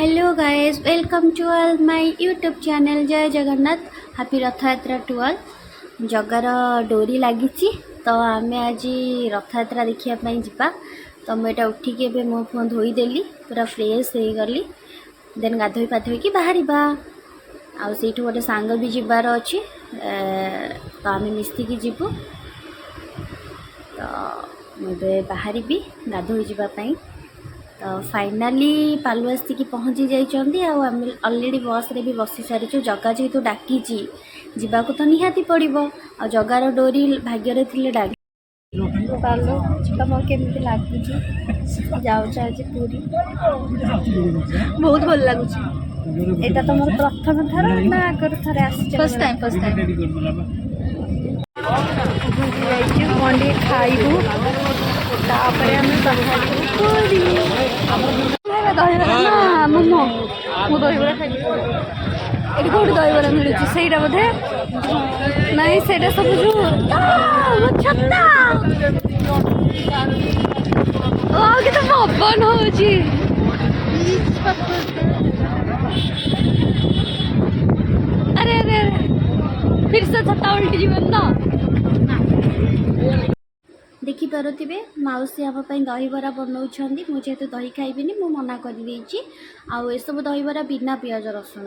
Hello guys, welcome to all my YouTube channel. जय Jagannath. Happy रथ यात्रा to all. जगार डोरी लगी तो आम आज रथ यात्रा देखापी जा। तो मुझे उठिकी ए मो फो धोईदेली, पूरा फ्रेश हो गली। देन गाधोई पाधोईकी बाहर आठ गोटे सांग भी जबार अच्छी, तो आम मिसिकी जीवु। तो मुझे बाहर गाधोई जावाई। तो फाइनाली पालु आसिक पहुँची जाइए। आम अलरेडी बस रे भी बसी सारी। जगह जेहेतु डाकी जावाक तो निहाती पड़ो। आ जगार डोरी भाग्य थी डाक। पालु तुम केमी लगुच? जाऊच आज पूरी, बहुत भल लगुच। यहाँ तुम प्रथम थर ना आगर थे आस? फर्स्ट टाइम मंडी खाइबू। तापर आम पूरी दहीबरा ना मोमो। मु दहीबरा खाइ। ये कौट दहीबरा मिलूँ से बोधे नाई से सब जो छता के पवन हो। अरे अरे अरे फिर से छता उल्टी जीवन ना देखी पारे। मौसी आम दहीबरा बनाऊँ। मुझे दही खाइबी, मु मना कर सब दहीबरा बिना पियाज रसुण।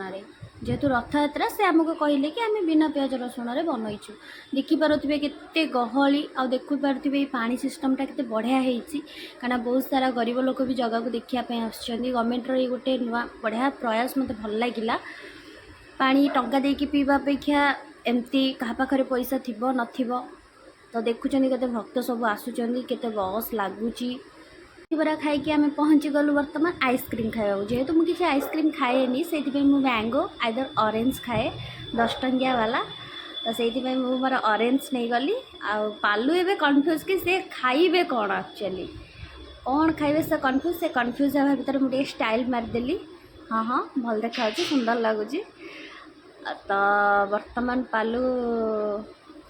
जेहेतु रथ यात्रा से आमको कहले कि आम बिना पियाज रसुण बनईचु। देखिपे केते गहली आ देखु पारे पानी सिस्टमटा केते बढ़िया होती। कहीं बहुत सारा गरीब लोक भी जगह को देखापी आसुँच। गवर्नमेंट ये गोटे नुआ बढ़िया प्रयास मत भल लगिला। पानी टंका देकी पीवा अपेक्षा एमती क्या पाखे पैसा थी न तो देखुं के भक्त सब आसुँच के बस लगुच। बरा खाई आम पहुँची गलु। बर्तमान आइसक्रीम खावा जेहेतु मुझे किसी आइसक्रीम खाएनी से मैंगो आइदर ऑरेंज खाए 10 टंकिया वाला। तो से मोर ऑरेंज नहीं गली। पालू एवं कन्फ्यूज कि से खाइबे कौन एक्चुअली कौन खाइबे से कन्फ्यूज हवा भर मुझे स्टाइल मारिदेली। हाँ हाँ भल देखा सुंदर लगुच। तो बर्तमान पालू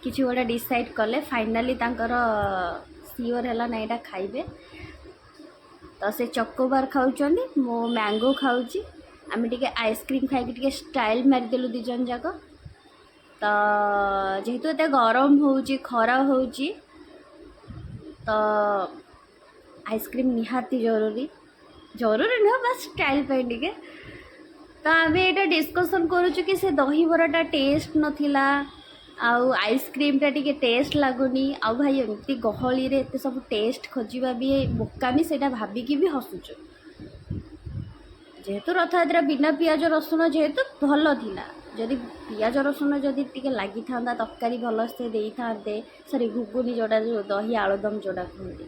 किसी गोटे डिसाइड कले फाइनाली तांकर सियोर है ना यहाँ खाइबे। तो से चकोबार खाऊँ, मो मैंगो खाऊँ। आम टे आइसक्रीम खाई स्टाइल मारिदेलु दी जन जाक। तो जेहेतु एत गरम हो खरा हो तो आइसक्रीम निहाती जरूरी नुह बस स्टाइल पे। तो आम यहाँ डिस्कसन करुचु कि से दहीबराटा टेस्ट नथिला आउ आइसक्रीमटा टी टेस्ट लगुनि। आ भाई एमती गहली रे एत सब टेस्ट खोजा भी बोकामी से भाविकी भी हसुचु। जेहेतु रथ यात्रा बिना पियाज रसुण जेहेतु भल थिला। जदि पियाज रसुण जदि टिके लगी था तरकारी भल से दे था सरी घुगुनी जोड़ा जो दही आलुदम जोड़ा कहते।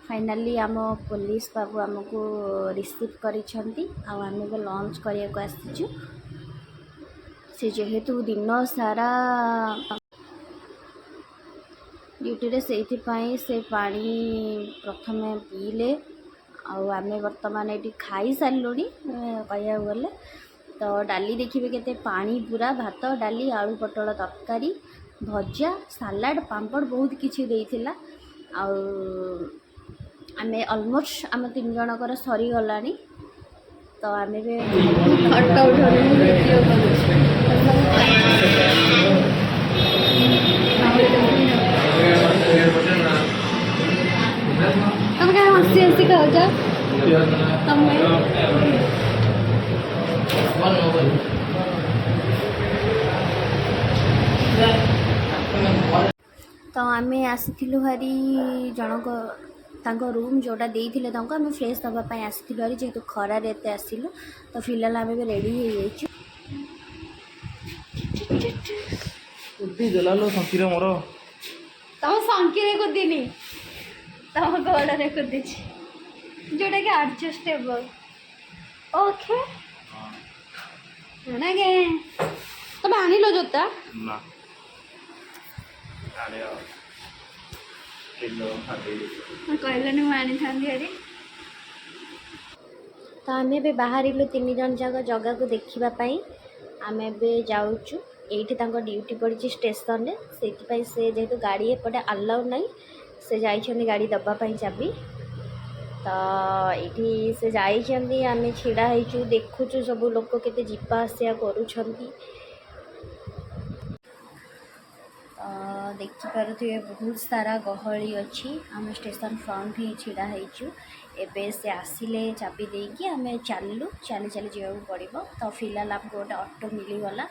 फाइनाली आम पुलिस बाबू आमको रिसीव करिसेंती। आम लंच करने को आसीचु। से जेहेतु दिन सारा ड्यूटी रे से पानी प्रथम पीले। आम बर्तमान ये खाई सारूँ कह गले। तो डाली देखिए केते पानी पूरा भात डाली आलू पटल तरकारी भजा सालाड पांपड़ बहुत किसी देइथिला। आम ऑलमोस्ट आम 3 जनकर सरीगला। तो आम फटो तुम क्या हसी हसी खाऊ तो आम आसीलु हारी जनक रूम जोटा देते आम फ्रेश दवापाई आसीलु हारी। जेहेतु खरार एत आसिलु तो फिलहाल आम भी रेडी हो तुम संकीरे कुदीनी तुम गोड़े कुदी जोटा कि एडजस्टेबल ओके ना गे। तुम आनिल जोता कहलानी मुझे आनी। तो आम ए बाहर 3 जन जाक जगह को देखापी। आम ए जाऊँ ये ड्यूटी पड़ी स्टेशन से जेहेतु गाड़ी एपटे अलाउ ना से जाइए गाड़ी दबापाई चाबी। तो ତ ଏଇଠି ସେ ଯାଇଛନ୍ତି, ଆମେ ଛିଡ଼ା ହେଇଛୁ ଦେଖୁଛୁ ସବୁ ଲୋକ କେତେ ଯିବା ଆସିବା କରୁଛନ୍ତି। ଦେଖିପାରୁଥିବେ ବହୁତ ସାରା ଗହଳି ଅଛି। ଆମେ ଷ୍ଟେସନ ଫ୍ରଣ୍ଟ ହିଁ ଛିଡ଼ା ହେଇଛୁ। ଏବେ ସେ ଆସିଲେ ଚାବି ଦେଇକି ଆମେ ଚାଲି ଚାଲି ଯିବାକୁ ପଡ଼ିବ। ତ ଫିଲହାଲ ଆମକୁ ଗୋଟେ ଅଟୋ ମିଳିଗଲା।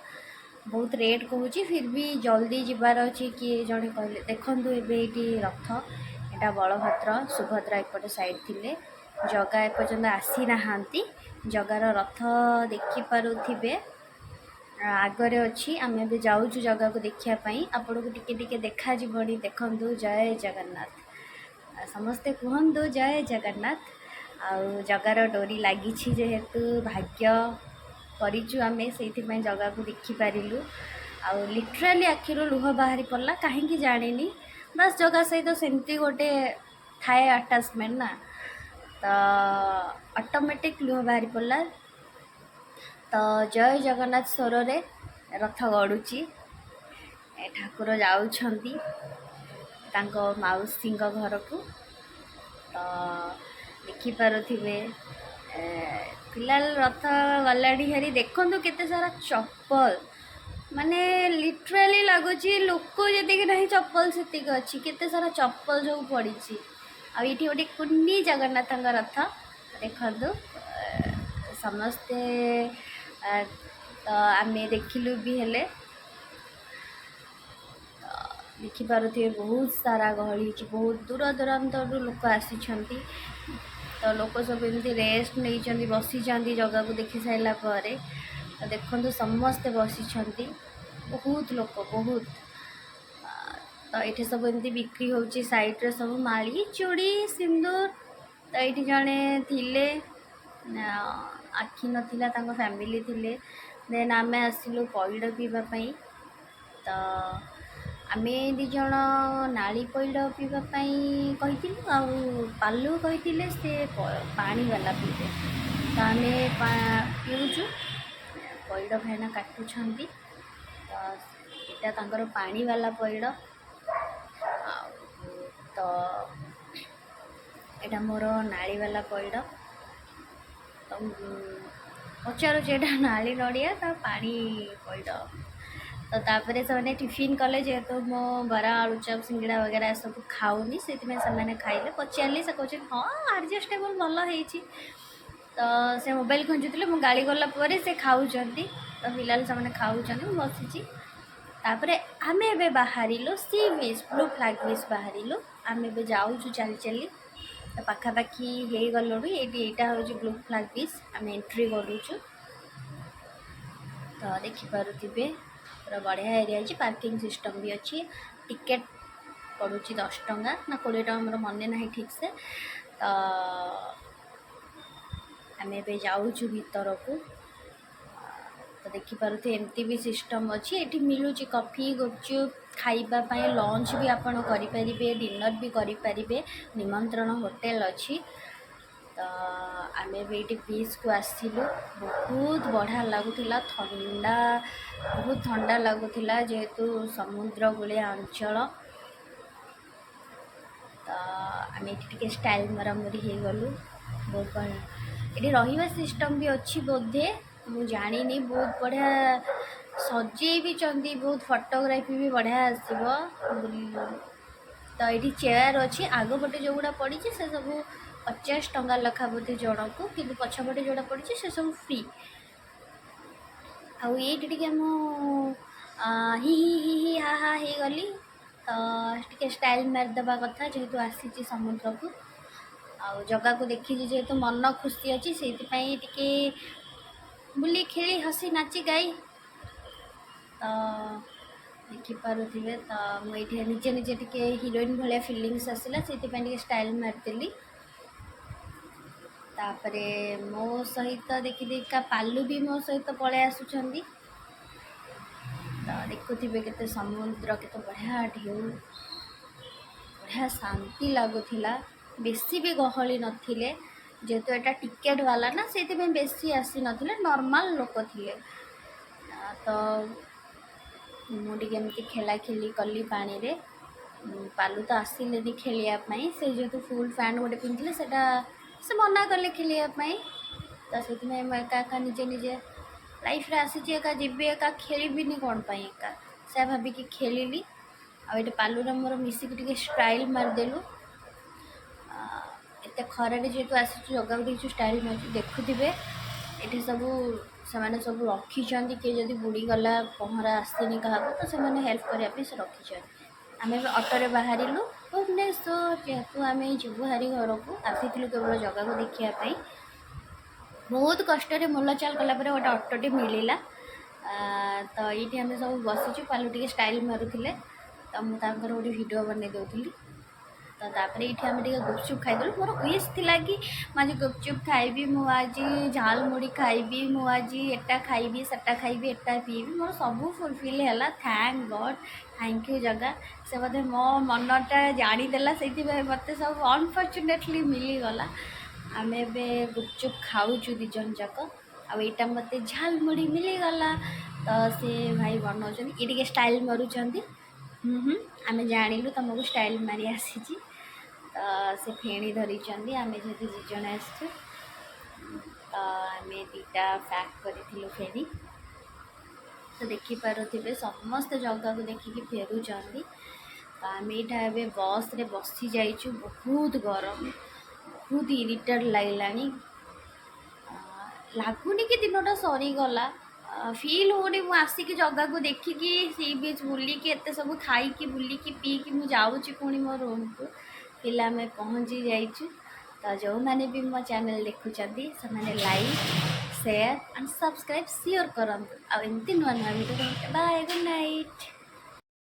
ବହୁତ ରେଟ୍ କହୁଛି, ଫିର୍ ବି ଜଲ୍ଦି ଯିବାର ଅଛି। କିଏ ଜଣେ କହିଲେ ଦେଖନ୍ତୁ ଏବେ ଏଇଠି ରଥ, ଏଇଟା ବଳଭଦ୍ର ସୁଭଦ୍ରା ଏପଟେ ସାଇଡ଼୍ ଥିଲେ, ଜଗା ଏପର୍ଯ୍ୟନ୍ତ ଆସିନାହାନ୍ତି। ଜଗାର ରଥ ଦେଖିପାରୁଥିବେ ଆଗରେ ଅଛି। ଆମେ ଏବେ ଯାଉଛୁ ଜଗାକୁ ଦେଖିବା ପାଇଁ। ଆପଣଙ୍କୁ ଟିକେ ଟିକେ ଦେଖାଯିବନି, ଦେଖନ୍ତୁ। ଜୟ ଜଗନ୍ନାଥ, ସମସ୍ତେ କୁହନ୍ତୁ ଜୟ ଜଗନ୍ନାଥ। ଆଉ ଜଗାର ଡୋରି ଲାଗିଛି ଯେହେତୁ ଭାଗ୍ୟ କରିଛୁ ଆମେ, ସେଇଥିପାଇଁ ଜଗାକୁ ଦେଖିପାରିଲୁ। ଆଉ ଲିଟରାଲି ଆଖିରୁ ଲୁହ ବାହାରି ପଡ଼ିଲା, କାହିଁକି ଜାଣିନି। ବାସ୍ ଜଗା ସହିତ ସେମିତି ଗୋଟେ ଥାଏ ଆଟାଚମେଣ୍ଟ ନା, ତ ଅଟୋମେଟିକ୍ ଲୁହ ବାହାରି ପଡ଼ିଲା। ତ ଜୟ ଜଗନ୍ନାଥ ସ୍ୱରରେ ରଥ ଗଡ଼ୁଛି। ଠାକୁର ଯାଉଛନ୍ତି ତାଙ୍କ ମାଉସୀଙ୍କ ଘରକୁ। ତ ଦେଖିପାରୁଥିବେ ଫିଲହାଲ ରଥ ଗଲାଣି ହେରି। ଦେଖନ୍ତୁ କେତେ ସାରା ଚପଲ, ମାନେ ଲିଟରାଲି ଲାଗୁଛି ଲୋକ ଯେତିକି ନାହିଁ ଚପଲ ସେତିକି ଅଛି। କେତେ ସାରା ଚପଲ ସବୁ ପଡ଼ିଛି। ଆଉ ଏଇଠି ଗୋଟେ କୁନି ଜଗନ୍ନାଥଙ୍କ ରଥ ଦେଖନ୍ତୁ। ସମସ୍ତେ ତ ଆମେ ଦେଖିଲୁ ବି, ହେଲେ ଦେଖିପାରୁଥିବେ ବହୁତ ସାରା ଗହଳି ହେଇଛି। ବହୁତ ଦୂର ଦୂରାନ୍ତରୁ ଲୋକ ଆସିଛନ୍ତି। ତ ଲୋକ ସବୁ ଏମିତି ରେଷ୍ଟ ନେଇଛନ୍ତି, ବସିଛନ୍ତି ଜଗାକୁ ଦେଖି ସାରିଲା ପରେ। ତ ଦେଖନ୍ତୁ ସମସ୍ତେ ବସିଛନ୍ତି, ବହୁତ ଲୋକ, ବହୁତ। ତ ଏଇଠି ସବୁ ଏମିତି ବିକ୍ରି ହେଉଛି ସାଇଡ଼୍ରେ ସବୁ ମାଳି, ଚୁଡ଼ି, ସିନ୍ଦୁର। ତ ଏଇଠି ଜଣେ ଥିଲେ, ଆଖି ନଥିଲା, ତାଙ୍କ ଫ୍ୟାମିଲି ଥିଲେ। ଦେନ୍ ଆମେ ଆସିଲୁ ପଇଡ଼ ପିଇବା ପାଇଁ। ତ ଆମେ 2 ଜଣ ନାଳି ପଇଡ଼ ପିଇବା ପାଇଁ କହିଥିଲୁ, ଆଉ ପାଲୁ କହିଥିଲେ ସେ ପାଣିବାଲା ପିଇବେ। ତ ଆମେ ପିଉଛୁ। ପଇଡ଼ ଭାଇନା କାଟୁଛନ୍ତି। ତ ଏଇଟା ତାଙ୍କର ପାଣିବାଲା ପଇଡ଼। ଆଉ ତ ଏଇଟା ମୋର ନାଳିବାଲା ପଇଡ଼। ତ ପଚାରୁଛି ଏଇଟା ନାଳି ନଡ଼ିଆ ତା ପାଣି ପଇଡ଼। ତ ତାପରେ ସେମାନେ ଟିଫିନ୍ କଲେ, ଯେହେତୁ ମୋ ବରା, ଆଳୁଚପ, ସିଙ୍ଗଡ଼ା ବଗେରା ଏସବୁ ଖାଉନି, ସେଥିପାଇଁ ସେମାନେ ଖାଇଲେ। ପଚାରିଲି, ସେ କହୁଛନ୍ତି ହଁ ଆଡ଼ଜଷ୍ଟେବଲ୍ ଭଲ ହେଇଛି। ତ ସେ ମୋବାଇଲ୍ ଖଞ୍ଜୁଥିଲେ, ମୁଁ ଗାଳି ଗଲା ପରେ ସେ ଖାଉଛନ୍ତି। ତ ଫିଲହାଲ ସେମାନେ ଖାଉଛନ୍ତି, ମୁଁ ବସିଛି। ତାପରେ ଆମେ ଏବେ ବାହାରିଲୁ sea beach, blue flag beach ବାହାରିଲୁ। ଆମେ ଏବେ ଯାଉଛୁ ଚାଲି ଚାଲି। ତ ପାଖାପାଖି ହେଇଗଲୁଣି। ଏଇଟା ହେଉଛି ବ୍ଲୁ ଫ୍ଲାଗ ବିଚ୍। ଆମେ ଏଣ୍ଟ୍ରି କରୁଛୁ। ତ ଦେଖିପାରୁଥିବେ ପୁରା ବଢ଼ିଆ ଏରିଆ ଅଛି। ପାର୍କିଂ ସିଷ୍ଟମ୍ ବି ଅଛି। ଟିକେଟ୍ ପଡ଼ୁଛି 10 ଟଙ୍କା ନା 20 ଟଙ୍କା, ମୋର ମନେ ନାହିଁ ଠିକ୍ ସେ। ତ ଆମେ ଏବେ ଯାଉଛୁ ଭିତରକୁ। ତ ଦେଖିପାରୁଥିବେ ଏମିତି ବି ସିଷ୍ଟମ୍ ଅଛି। ଏଠି ମିଳୁଛି କଫି, ଗୁପଚୁପ୍ ଖାଇବା ପାଇଁ। ଲଞ୍ଚ ବି ଆପଣ କରିପାରିବେ, ଡିନର୍ ବି କରିପାରିବେ। ନିମନ୍ତ୍ରଣ ହୋଟେଲ୍ ଅଛି। ତ ଆମେ ବି ଏଇଠି ବିଚ୍କୁ ଆସିଲୁ। ବହୁତ ବଢ଼ିଆ ଲାଗୁଥିଲା, ଥଣ୍ଡା, ବହୁତ ଥଣ୍ଡା ଲାଗୁଥିଲା ଯେହେତୁ ସମୁଦ୍ର କୂଳିଆ ଅଞ୍ଚଳ। ତ ଆମେ ଏଠି ଟିକେ ଷ୍ଟାଇଲ୍ ମରାମରି ହେଇଗଲୁ। ବହୁତ ବଢ଼ିଆ। ଏଠି ରହିବା ସିଷ୍ଟମ୍ ବି ଅଛି ବୋଧେ, ମୁଁ ଜାଣିନି। ବହୁତ ବଢ଼ିଆ ସଜେଇ ବି ଛନ୍ତି, ବହୁତ ଫଟୋଗ୍ରାଫି ବି ବଢ଼ିଆ ଆସିବ। ତ ଏଇଠି ଚେୟାର ଅଛି। ଆଗପଟେ ଯେଉଁଗୁଡ଼ା ପଡ଼ିଛି ସେ ସବୁ 50 ଟଙ୍କା ଲେଖା ବୋଧେ ଜଣକୁ, କିନ୍ତୁ ପଛପଟେ ଯେଉଁଟା ପଡ଼ିଛି ସେ ସବୁ ଫ୍ରି। ଆଉ ଏଇଠି ଟିକେ ମୁଁ ହି ହି ହି ହି ହା ହା ହେଇଗଲି। ତ ଟିକେ ଷ୍ଟାଇଲ୍ ମାରିଦେବା କଥା, ଯେହେତୁ ଆସିଛି ସମୁଦ୍ରକୁ। ଆଉ ଜଗାକୁ ଦେଖିଛି ଯେହେତୁ ମନ ଖୁସି ଅଛି, ସେଇଥିପାଇଁ ଟିକେ ବୁଲି ଖେଳି ହସି ନାଚି ଗାଇ। ତ ଦେଖିପାରୁଥିବେ, ତ ମୁଁ ଏଇଠି ନିଜେ ଟିକେ ହିରୋଇନ୍ ଭଳିଆ ଫିଲିଙ୍ଗସ୍ ଆସିଲା, ସେଇଥିପାଇଁ ଟିକେ ଷ୍ଟାଇଲ୍ ମାରିଦେଲି। ତାପରେ ମୋ ସହିତ ଦେଖିକା ପାଲୁ ବି ମୋ ସହିତ ପଳେଇ ଆସୁଛନ୍ତି। ତ ଦେଖୁଥିବେ କେତେ ସମୁଦ୍ର, କେତେ ବଢ଼ିଆ ଢେଉ, ବଢ଼ିଆ ଶାନ୍ତି ଲାଗୁଥିଲା। ବେଶୀ ବି ଗହଳି ନଥିଲେ, ଯେହେତୁ ଏଇଟା ଟିକେଟ୍ ବାଲା ନା, ସେଇଥିପାଇଁ ବେଶୀ ଆସିନଥିଲେ, ନର୍ମାଲ୍ ଲୋକ ଥିଲେ। ତ ମୁଁ ଟିକେ ଏମିତି ଖେଳାଖେଳି କଲି ପାଣିରେ। ପାଲୁ ତ ଆସିଲେନି ଖେଳିବା ପାଇଁ, ସେ ଯେହେତୁ ଫୁଲ୍ ପ୍ୟାଣ୍ଟ ଗୋଟେ ପିନ୍ଧିଥିଲେ, ସେଇଟା से मना कले खेलवाई तो से मैं एका एका निजे निजे लाइफ रे आसी एका जीवी एका खेलबिनी कौन पाई एका से भाविकी खेलिली आटे पालुर मोर मिसिक स्टाइल मारिदेलु एत खरारे जेहेतु आसी जगह देखु स्टाइल मार देखुवे ये सब से सब रखी किए जब बुड़ीगला पहरा आसनी क्या तो से हेल्प करने से रखी आम अटोरे बाहर भुवनेश्वर जेहेतु आम जीवु हारी घर को आसी केवल जगह को देखापी बहुत कष्ट मूल चाल कलापर गोटे अटोटे मिलला तो ये आम सब बसीचु पालू टे स्टाइल मारुले तो मुझे गोटे वीडियो बन दूसरी तो तापर ये आम गुपचुप खाईदेलु मोर विश थी कि मुझे गुपचुप खाइबी मुझे झाल मुड़ी खाइबी मुझे एटा खाइबी सेटा खाइबी एटा पीबी मोर सब फुलफिल है थैंक गॉड थैंक यू जगह से बोधे मो मनटा जानीदेला से मत सब अनफर्चुनेटली मिलीगला आम ए गुपचुप खाऊचु दिजन जाक आईटा मत झाल मुड़ी मिलीगला तो से भाई बनाऊँ ये स्टाइल मारुंच आम जानलु तुमको स्टाइल मारी आसी तो से फेणी धरी आम जेहतु दिज आस तो आम दीटा पैक करूँ फेणी तो देखिपे समस्त जगह को देखिकी फेरुंट तो आम यहाँ बस रे बसी जाइचु बहुत गरम बहुत इरिटेट लगला लगुनि कि दिनटा सरीगला फिल होनी मु आसिक जगह को देखिकी सी बीच बुलिकी एत सब खाई बुलिकी पीकी मुझे जाऊँगी पुणी मो रूम को फिर आम पहुँची जाइचु तो जो मैंने भी मो चैनल देखुंत से like share and subscribe sure करंतु आ एमती नुआ नुआ वीडियो बाय गुड नाइट।